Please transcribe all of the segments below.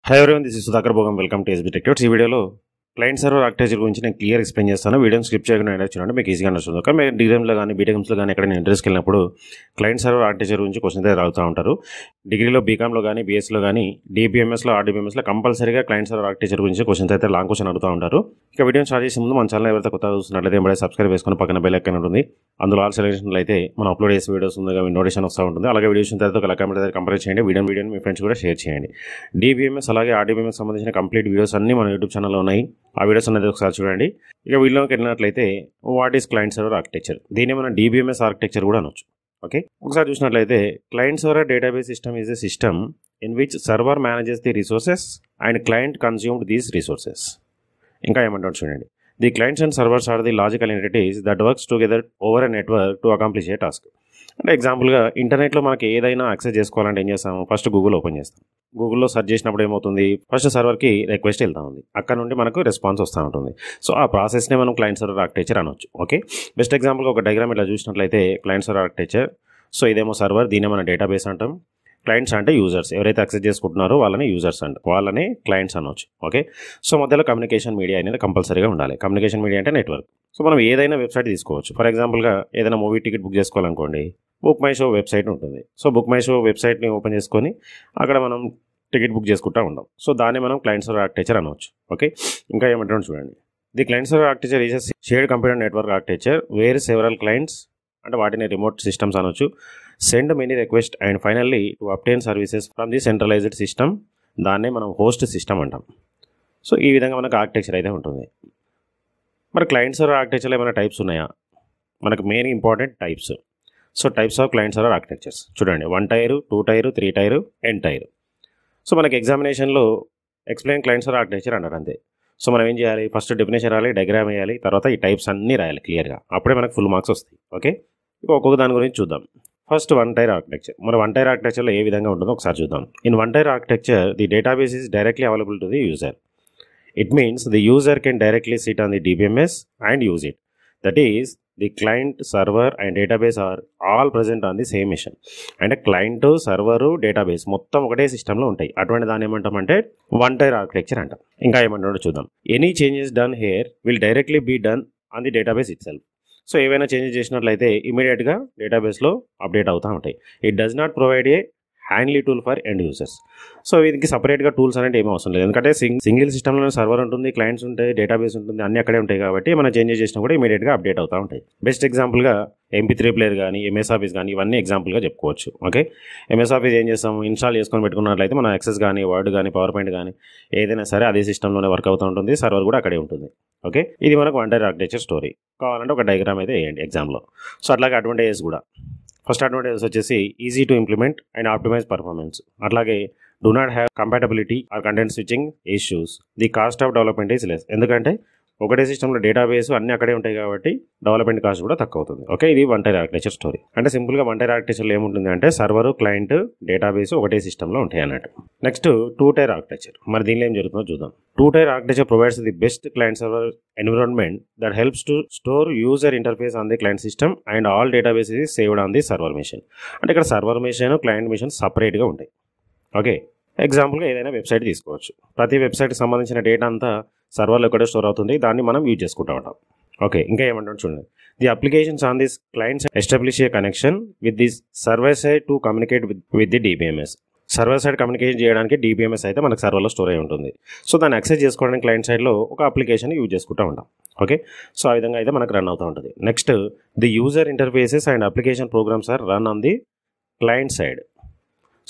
Hi everyone, this is Sudhakar Bhogam. Welcome to SB techtives. ఈ వీడియోలో client server architecture గురించి నేను క్లియర్ ఎక్స్ప్లెయిన్ చేస్తాను. వీడియోని స్కిప్ చేయకుండా చూడండి, మీకు ఈజీగా నడుస్తుంది. ఒక మీరు డిగ్రీలో కానీ బీటెక్స్లో కానీ ఎక్కడ ఇంట్రెస్ట్కి వెళ్ళినప్పుడు క్లయింట్ సర్వర్ ఆర్కిటెక్చర్ గురించి క్వశ్చన్ అయితే రాగుతూ ఉంటారు. డిగ్రీలో బీకామ్లో కానీ బీఎస్లో కానీ డిబిఎంఎస్లో ఆర్డిబిఎంఎస్లో కంపల్సరీగా క్లయింట్ సర్వర్ ఆర్కిటెక్చర్ గురించి క్వశ్చన్స్ అయితే లాంగ్ క్వశ్చన్ అడుగుతూ ఉంటారు. ఇక వీడియోని స్టార్ట్ చేసే ముందు మన ఛానల్ ఎవరైతే కొత్తగా చూస్తున్నట్లయితే ఎంబడే సబ్స్క్రైబ్ చేసుకుని పక్కన బెల్ ఐకాన్ ఉంటుంది. అందులో ఆల్ సెలెక్షన్లు అయితే మనం అప్లోడ్ చేసే వీడియోస్ ముందుగా మీ నోటిఫికేషన్ వస్తూ ఉంటుంది. అలాగే వీడియోస్ తర్వాత ఒక కామెంట్ అయితే కంపేర్ చేయండి. వీడియోని మీ ఫ్రెండ్స్ కూడా షేర్ చేయండి. డిబిఎంఎస్ అలాగే ఆర్డిబిఎంఎస్ సంబంధించిన కంప్లీట్ వీడియోస్ అన్ని మన యూట్యూబ్ ఛానల్లో ఉన్నాయి. ఆ వీడియోస్ అనేది ఒకసారి చూడండి. ఇక వీడియోకి వెళ్ళినట్లయితే what is client server architecture, దీన్ని మనం డిబిఎంఎస్ ఆర్కిటెక్చర్ కూడా అనొచ్చు. ఓకే, ఒకసారి చూసినట్లయితే client server database system is a system in which server manages the resources and client consumed these resources. ఇంకా ఏమంటారు చూడండి, the clients and servers are the logical entities that works together over a network to accomplish a task. అంటే ఎగ్జాంపుల్గా ఇంటర్నెట్లో మనకి ఏదైనా access చేసుకోవాలంటే ఏం చేస్తాము, ఫస్ట్ గూగుల్ ఓపెన్ చేస్తాం. గూగుల్లో సెర్చ్ చేసినప్పుడు ఏమవుతుంది, ఫస్ట్ సర్వర్కి రిక్వెస్ట్ వెళ్తూ ఉంది, అక్కడ నుండి మనకు రెస్పాన్స్ వస్తూ ఉంటుంది. సో ఆ ప్రాసెస్నే మనం క్లయింట్ సర్వర్ ఆర్కిటెక్చర్ అనొచ్చు. ఓకే, బెస్ట్ ఎగ్జాంపుల్గా ఒక డయాగ్రామ్ ఇట్లా చూసినట్లయితే క్లయింట్ సర్వర్ ఆర్కిటెక్చర్. సో ఇదేమో సర్వర్, దీనే మన డేటాబేస్ అంటాం. క్లయింట్స్ అంటే యూజర్స్, ఎవరైతే యాక్సెస్ చేసుకుంటున్నారో వాళ్ళని యూజర్స్ అంట, వాళ్ళని క్లయింట్స్ అనొచ్చు. ఓకే, సో మధ్యలో కమ్యూనికేషన్ మీడియా అనేది కంపల్సరీగా ఉండాలి. కమ్యూనికేషన్ మీడియా అంటే నెట్వర్క్. సో మనం ఏదైనా వెబ్సైట్ తీసుకోవచ్చు. ఫర్ ఎగ్జాంపుల్గా ఏదైనా మూవీ టికెట్ బుక్ చేసుకోవాలనుకోండి, బుక్ మై షో వెబ్సైట్ ఉంటుంది. సో బుక్ మై షో వెబ్సైట్ని ఓపెన్ చేసుకొని అక్కడ మనం టికెట్ బుక్ చేసుకుంటూ ఉంటాం. సో దాన్ని మనం క్లయింట్ సర్వర్ ఆర్కిటెక్చర్ అనవచ్చు. ఓకే, ఇంకా ఏమంటారు చూడండి, the client server architecture is a shared computer network architecture where several clients, అంటే వాటిని రిమోట్ సిస్టమ్స్ అనొచ్చు, send many request and finally to obtain services from the centralized system. దాన్నే మనం host system అంటాం. సో ఈ విధంగా మనకు ఆర్కిటెక్చర్ అయితే ఉంటుంది. మరి క్లయింట్ సర్వర్ ఆర్కిటెక్చర్లో ఏమైనా టైప్స్ ఉన్నాయా? మనకు main important types. So types of client server architectures చూడండి, 1 tier, 2 tier, 3 tier, N tier. So మనకి ఎగ్జామినేషన్లో ఎక్స్ప్లెయిన్ క్లయింట్ సర్వర్ ఆర్కిటెక్చర్ అన్నారు అంతే. సో మనం ఏం చేయాలి, ఫస్ట్ డెఫినేషన్ రాయాలి, డయాగ్రామ్ వేయాలి, తర్వాత ఈ టైప్స్ అన్నీ రాయాలి క్లియర్గా, అప్పుడే మనకు ఫుల్ మార్క్స్ వస్తాయి. ఓకే, ఒక్కొక్క దాని గురించి చూద్దాం. First 1 tier architecture. మరి 1 టైర్ ఆర్కిటెక్చర్లో ఏ విధంగా ఉంటుందో ఒకసారి చూద్దాం. In 1 tier architecture the database is directly available to the user. It means the user can directly sit on the DBMS and use it. That is the client, server and database are all present on the same machine. అంటే client, server, database మొత్తం ఒకటే సిస్టంలో ఉంటాయి. అటువంటి దాన్ని ఏమంటామంటే 1 tier architecture అంటాం. ఇంకా ఏమంటాడో చూద్దాం. Any changes done here will directly be done on the database itself. So ఏవైనా చేంజెస్ చేసినట్లయితే ఇమీడియట్గా డేటాబేస్లో అప్డేట్ అవుతూ ఉంటాయి. It does not provide a handy tool for end users. So దీనికి సపరేట్గా టూల్స్ అనేది ఏమీ అవసరం లేదు, ఎందుకంటే సింగిల్ సిస్టంలోనే సర్వర్ ఉంటుంది, క్లయింట్స్ ఉంటాయి, డేటాబేస్ ఉంటుంది, అన్ని అక్కడే ఉంటాయి కాబట్టి మనం చేంజెస్ చేసినా కూడా ఇమీడియట్గా అప్డేట్ అవుతూ ఉంటాయి. బెస్ట్ ఎగ్జాంపుల్గా MP3 ప్లేయర్ కానీ, MS ఆఫీస్ కానీ, ఇవన్నీ ఎగ్జాంపుల్గా చెప్పుకోవచ్చు. ఓకే, MS ఆఫీస్ ఏం చేస్తాం, ఇన్స్టాల్ చేసుకొని పెట్టుకున్నట్లయితే మన యాక్సెస్ కానీ, వర్డ్ కానీ, పవర్ పాయింట్ కానీ ఏదైనా సరే అదే సిస్టంలోనే వర్క్ అవుతూ ఉంటుంది, సర్వర్ కూడా అక్కడే ఉంటుంది. ఓకే, ఇది మనకు 1 టైర్ ఆర్కిటెక్చర్ స్టోరీ. కావాలంటే ఒక డయాగ్రామ్ అయితే వేయండి ఎగ్జామ్లో. సో అట్లాగే అడ్వాంటేజెస్ కూడా. ఫస్ట్ అడ్వాంటేజెస్ వచ్చేసి easy to implement and optimise performance. అట్లాగే do not have compatibility or content switching issues. The cost of development is less, ఎందుకంటే ఒకటే సిస్టంలో డేటాబేస్ అన్నీ అక్కడే ఉంటాయి కాబట్టి డెవలప్మెంట్ కాస్ట్ కూడా తక్కువ అవుతుంది. ఓకే, ఇది 1 టైర్ ఆర్కిటెక్చర్ స్టోరీ. అంటే సింపుల్గా 1 టైర్ ఆర్కిటెక్చర్లో ఏముంటుంది అంటే సర్వరు, క్లయింట్, డేటాబేస్ ఒకటే సిస్టంలో ఉంటాయి అన్నట్టు. Next 2 tier architecture. మరి దీనిలో ఏం జరుగుతుందో చూద్దాం. 2 tier architecture provides the best client server environment that helps to store user interface on the client system and all database is saved on the server machine. అంటే ఇక్కడ సర్వర్ మెషిన్, క్లయింట్ మెషిన్ సపరేట్గా ఉంటాయి. Okay, ఎగ్జాంపుల్గా ఏదైనా website తీసుకోవచ్చు. ప్రతి వెబ్సైట్కి సంబంధించిన డేటా అంతా సర్వర్లో ఎక్కడే స్టోర్ అవుతుంది, దాన్ని మనం యూజ్ చేసుకుంటూ ఉంటాం. ఓకే, ఇంకా ఏమంటారు చూడండి, the applications on this clients establish A connection with this server side to communicate with the DBMS. Server side communication చేయడానికి DBMS అయితే మనకు సర్వర్లో స్టోర్ అయి ఉంటుంది. సో దాన్ని యాక్సెస్ చేసుకోవడానికి క్లయింట్ సైడ్లో ఒక అప్లికేషన్ యూజ్ చేసుకుంటూ ఉంటాం. ఓకే, సో ఆ విధంగా అయితే మనకు రన్ అవుతూ ఉంటుంది. Next the user interfaces and application programs are run on the client side.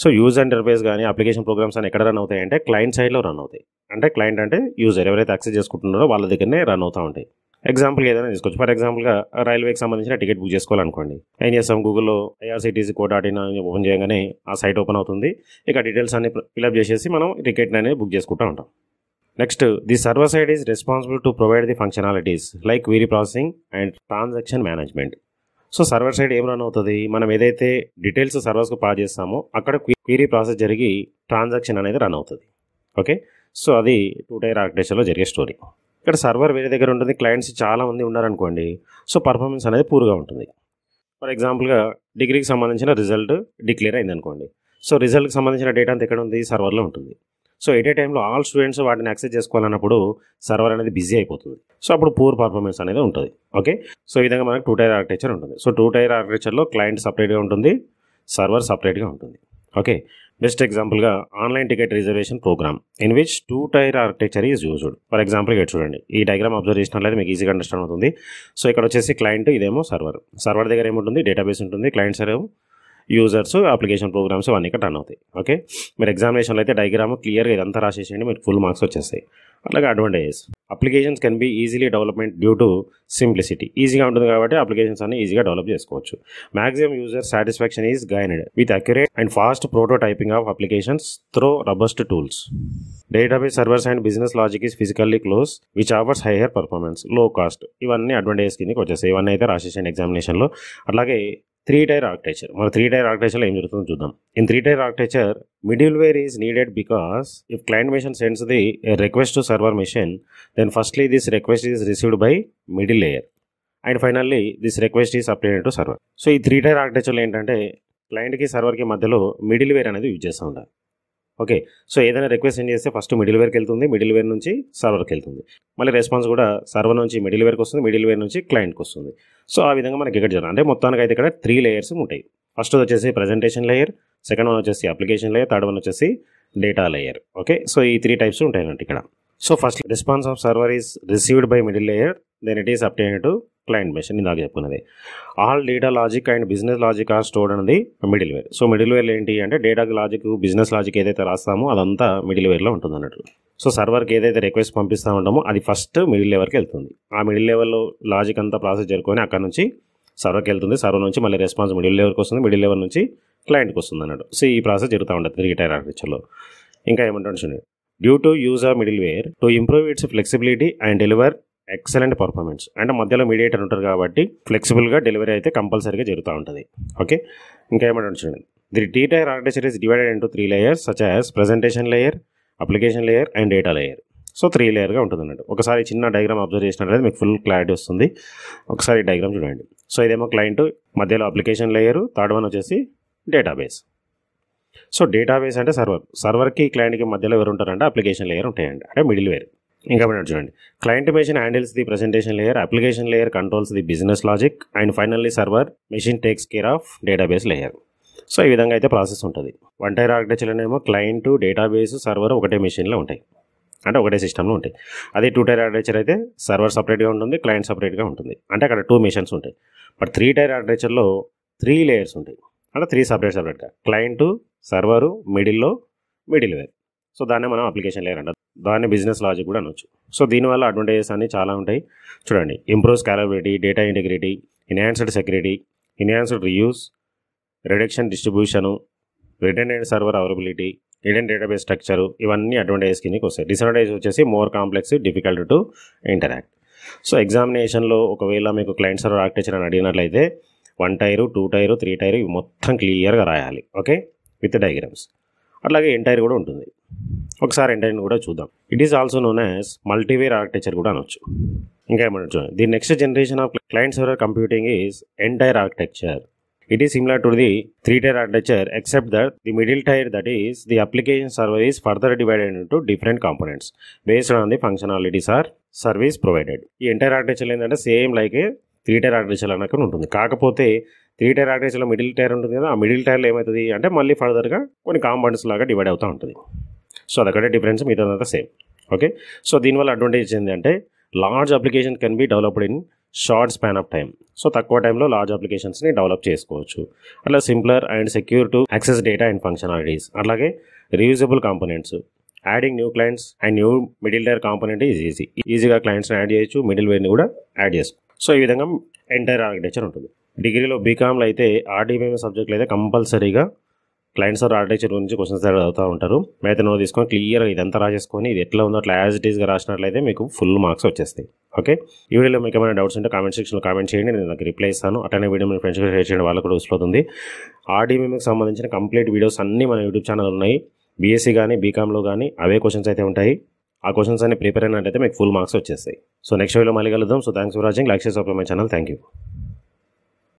So user interface కానీ అప్లికేషన్ ప్రోగ్రామ్స్ అని ఎక్కడ రన్ అవుతాయి అంటే క్లయింట్ సైడ్లో రన్ అవుతాయి. అంటే క్లయింట్ అంటే యూజర్, ఎవరైతే యాక్సెస్ చేసుకుంటున్నారో వాళ్ళ దగ్గరనే రన్ అవుతూ ఉంటాయి. ఎగ్జాంపుల్ ఏదైనా తీసుకోవచ్చు. ఫర్ ఎగ్జాంపుల్గా రైల్వేకి సంబంధించిన టికెట్ బుక్ చేసుకోవాలనుకోండి, ఏం చేస్తాం, గూగుల్లో IRCTC co.in ఓపెన్ చేయగానే ఆ సైట్ ఓపెన్ అవుతుంది. ఇక డీటెయిల్స్ అన్ని ఫిల్అప్ చేసేసి మనం టికెట్ అనేది బుక్ చేసుకుంటూ ఉంటాం. Next the server side is responsible to provide the functionalities like query processing and transaction management. So server side ఏం రన్ అవుతుంది, మనం ఏదైతే డీటెయిల్స్ సర్వర్స్కు పాస్ చేస్తామో అక్కడ క్వెరీ ప్రాసెస్ జరిగి ట్రాన్సాక్షన్ అనేది రన్ అవుతుంది. ఓకే, సో అది 2 టైర్ ఆర్కిటెక్చర్లో జరిగే స్టోరీ. ఇక్కడ సర్వర్ వేరే దగ్గర ఉంటుంది, క్లయింట్స్ చాలా మంది ఉన్నారనుకోండి, సో పర్ఫార్మెన్స్ అనేది పూర్గా ఉంటుంది. ఫర్ ఎగ్జాంపుల్గా డిగ్రీకి సంబంధించిన రిజల్ట్ డిక్లేర్ అయింది అనుకోండి. సో రిజల్ట్కి సంబంధించిన డేటా అంతా ఎక్కడ ఉంది, సర్వర్లో ఉంటుంది. సో ఎట్ ఏ టైంలో ఆల్ స్టూడెంట్స్ వాటిని యాక్సెస్ చేసుకోవాలన్నప్పుడు సర్వర్ అనేది బిజీ అయిపోతుంది. సో అప్పుడు పూర్ పర్ఫార్మెన్స్ అనేది ఉంటుంది. ఓకే, సో ఈ విధంగా మనకు 2 టైర్ ఆర్కిటెక్చర్ ఉంటుంది. సో 2 టైర్ ఆర్కిటెక్చర్లో క్లయింట్ సపరేట్గా ఉంటుంది, సర్వర్ సపరేట్గా ఉంటుంది. ఓకే, బెస్ట్ ఎగ్జాంపుల్గా online ticket reservation program in which 2 tier architecture is used. For example ఇక్కడ చూడండి, ఈ డయాగ్రామ్ అబ్జర్వ్ చేసినట్లయితే మీకు ఈజీగా అండర్స్టాండ్ అవుతుంది. సో ఇక్కడ వచ్చేసి క్లయింట్, ఇదేమో సర్వర్. సర్వర్ దగ్గర ఏముంటుంది, డేటాబేస్ ఉంటుంది. Client server, users, application programmes ఇవన్నీ ఇక్కడ రన్ అవుతాయి. ఓకే, మీరు ఎగ్జామినేషన్లో అయితే డయాగ్రామ్ క్లియర్గా ఇదంతా రాసేసేయండి, మీకు ఫుల్ మార్క్స్ వచ్చేస్తాయి. అట్లాగే advantages, applications can be easily development due to simplicity. ఈజీగా ఉంటుంది కాబట్టి అప్లికేషన్స్ అన్ని ఈజీగా డెవలప్ చేసుకోవచ్చు. Maximum user satisfaction is gained with accurate and fast prototyping of applications through robust tools. Database servers and business logic is physically close which offers higher performance, low cost. ఇవన్నీ advantages కిందకి వచ్చేస్తాయి. ఇవన్నీ అయితే రాసేసాను ఎగ్జామినేషన్లో. అట్లాగే 3 tyre architecture. మన 3 tyre ఆర్కిటెక్చర్లో ఏం జరుగుతుందో చూద్దాం. In 3 tyre architecture middleware is needed because if client machine sends the request to server machine, then firstly this request is received by middle layer and finally this request is updated to server. So ఈ 3 tyre ఆర్కిటెక్చర్లో ఏంటంటే క్లయింట్కి సర్వర్కి మధ్యలో middle wear అనేది use చేస్తూ ఉంటారు. Okay, so ఏదైనా request send చేస్తే ఫస్ట్ మిడిల్ వేర్కి వెళ్తుంది, మిడిల్ వేర్ నుంచి సర్వర్కి వెళ్తుంది. మళ్ళీ రెస్పాన్స్ కూడా సర్వర్ నుంచి మిడిల్ వేర్కి వస్తుంది, మిడిల్ వేర్ నుంచి క్లయింట్కి వస్తుంది. సో ఆ విధంగా మనకి ఇక్కడ జరుగుతుంది. అంటే మొత్తానికి అయితే ఇక్కడ 3 లేయర్స్ ఉంటాయి. ఫస్ట్ వచ్చేసి ప్రజెంటేషన్ లేయర్, సెకండ్ వన్ వచ్చేసి అప్లికేషన్ లేయర్, థర్డ్ వన్ వచ్చేసి డేటా లేయర్. ఓకే, సో ఈ 3 టైప్స్ ఉంటాయి అన్నట్టు ఇక్కడ. So first response of server is received by middle layer, then it is updated to client machine. ఇందాక చెప్పుకున్నది. All data logic and business logic are stored అనేది middleware. So middleware ఏంటి అంటే data logic, business logic ఏదైతే రాస్తామో అదంతా middle వేర్లో ఉంటుంది అన్నట్టు. సో సర్వర్కి ఏదైతే రిక్వెస్ట్ పంపిస్తూ ఉంటామో అది ఫస్ట్ మిడిల్ లెవెల్కి వెళ్తుంది. ఆ మిడిల్ లెవెల్లో లాజిక్ అంతా ప్రాసెస్ జరుపుకొని అక్కడ నుంచి సర్వర్కి వెళ్తుంది. సర్వర్ నుంచి మళ్ళీ రెస్పాన్స్ మిడిల్ లెవెల్కి వస్తుంది, మిడిల్ లెవెల్ నుంచి క్లయింట్కి వస్తుంది అన్నట్టు. సో ఈ ప్రాసెస్ జరుగుతూ ఉంటుంది 3 టైర్ ఆర్కిటెక్చర్లో. ఇంకా ఏమంటాను చూడండి, due to use of middleware to improve its flexibility and deliver excellent performance. అంటే మధ్యలో మీడియేటర్ ఉంటారు కాబట్టి ఫ్లెక్సిబుల్గా డెలివరీ అయితే కంపల్సరీగా జరుగుతూ ఉంటుంది. ఓకే, ఇంకా ఏమంటాను చూడండి, the 3 tyre architecture is divided into 3 layers such as presentation layer, application layer and data layer. So 3 లేయర్గా ఉంటుంది అన్నట్టు. ఒకసారి చిన్న డయాగ్రామ్ అబ్జర్వ్ చేసినట్లయితే మీకు ఫుల్ క్లారిటీ వస్తుంది. ఒకసారి డయాగ్రామ్ చూడండి. సో ఇదేమో క్లయింట్, మధ్యలో అప్లికేషన్ లేయర్, థర్డ్ వన్ వచ్చేసి డేటాబేస్. సో డేటాబేస్ అంటే సర్వర్కి క్లయింట్కి మధ్యలో ఎవరు ఉంటారంటే అప్లికేషన్ లేయర్ ఉంటాయండి, అంటే మిడిల్ వేర్. ఇంకా చూడండి, client machine handles the presentation layer, application layer controls the business logic and finally server machine takes care of database layer. So ఈ విధంగా అయితే ప్రాసెస్ ఉంటుంది. 1 టైర్ ఆర్కిటెక్చర్లోనేమో క్లయింట్, డేటాబేస్, సర్వర్ ఒకటే మెషిన్లో ఉంటాయి, అంటే ఒకటే సిస్టంలో ఉంటాయి. అదే 2 టైర్ ఆర్కిటెక్చర్ అయితే సర్వర్ సపరేట్గా ఉంటుంది, క్లయింట్ సపరేట్గా ఉంటుంది, అంటే అక్కడ 2 మెషిన్స్ ఉంటాయి. బట్ 3 టైర్ ఆర్కిటెక్చర్లో 3 లేయర్స్ ఉంటాయి, అంటే 3 సపరేట్గా క్లయింట్, సర్వరు, మిడిల్లో మిడిల్ వేర్. సో దాన్నే మనం అప్లికేషన్ లేయర్ అంటారు, దాన్ని బిజినెస్ లాజిక్ కూడా అనొచ్చు. సో దీనివల్ల అడ్వాంటేజెస్ అన్ని చాలా ఉంటాయి చూడండి. Improve scalability, data integrity, enhanced security, enhanced reuse, reduction distribution, redundant server availability, hidden database structure, ఇవన్నీ అడ్వాంటేజెస్ కిందకి వస్తాయి. డిసడ్వాంటేజెస్ వచ్చేసి more complex, difficult to interact. So ఎగ్జామినేషన్లో ఒకవేళ మీకు క్లయింట్ సర్వర్ ఆర్కిటెక్చర్ అని అడిగినట్లయితే 1 టైరు, 2 టైరు, 3 టైరు ఇవి మొత్తం క్లియర్గా రాయాలి. Okay, with diagrams. అట్లాగే ఎంటైర్ కూడా ఉంటుంది. ఒకసారి ఎంటైర్ కూడా చూద్దాం. It is also known as multitier architecture కూడా అనొచ్చు. ఇంకా ఏమన్నా చూడండి, the next generation of client server computing is n-tier architecture. It is similar to the 3 tier architecture except that the middle tier, that is the application server, is further divided into different components based on the functionalities or service provided. ఈ entire architecture ఏంటంటే same like 3 tyre architecture అన్నట్టు ఉంటుంది. కాకపోతే 3 tyre ఆర్కిటెక్చర్లో middle tyre ఉంటుంది కదా, ఆ middle టైర్లో ఏమవుతుంది అంటే మళ్ళీ ఫర్దర్గా కొన్ని కాంపోనెంట్స్ లాగా డివైడ్ అవుతూ ఉంటుంది. సో అదొకటే డిఫరెన్స్, మిగతాదంతా సేమ్. ఓకే, సో దీనివల్ల అడ్వాంటేజ్ ఏంటంటే large application can be developed in short span of time. So తక్కువ టైంలో లార్జ్ అప్లికేషన్స్ని డెవలప్ చేసుకోవచ్చు. అట్లా simpler and secure to access data and functionalities. అలాగే reusable components, adding new clients and new middle tier component is ఈజీగా క్లయింట్స్ని add చేయొచ్చు, middle వేర్ని కూడా యాడ్ చేసుకోవచ్చు. సో ఈ విధంగా ఎంటైర్ ఆర్కిటెక్చర్ ఉంటుంది. డిగ్రీలో బీకామ్లో అయితే ఆర్డీబీఎం సబ్జెక్టులు అయితే కంపల్సరీగా క్లయింట్ సర్వర్ ఆర్కిటెక్చర్ గురించి క్వశ్చన్స్ చదువుతూ ఉంటారు. అయితే నోట్ తీసుకొని క్లియర్గా ఇదంతా రాసేసుకొని ఇది ఎట్లా ఉందో అట్లా యాజ్ ఇట్ ఈస్గా రాసినట్లయితే మీకు ఫుల్ మార్క్స్ వచ్చేస్తాయి. ఓకే, ఈ వీడియోలో మీకు ఏమైనా డౌట్స్ ఉంటే కామెంట్ సెక్షన్లో కామెంట్ చేయండి, నేను నాకు రిప్లై ఇస్తాను. అట్లనే వీడియో మీ ఫ్రెండ్స్కి షేర్ చేయండి, వాళ్ళకు కూడా యూస్ అవుతుంది. ఆర్డీబీఎంకి సంబంధించిన కంప్లీట్ వీడియోస్ అన్నీ మన యూట్యూబ్ ఛానల్ ఉన్నాయి. బీఎస్సీ కానీ బీకామ్లో కానీ అవే క్వశ్చన్స్ అయితే ఉంటాయి. ఆ క్వశ్చన్స్ అన్ని ప్రిపేర్ అయినట్టయితే మీకు ఫుల్ మార్క్స్ వచ్చేస్తాయి. సో నెక్స్ట్ వీడియోలో మళ్ళీ కలుద్దాం. So thanks for watching. Like చేసి subscribe my channel. Thank you.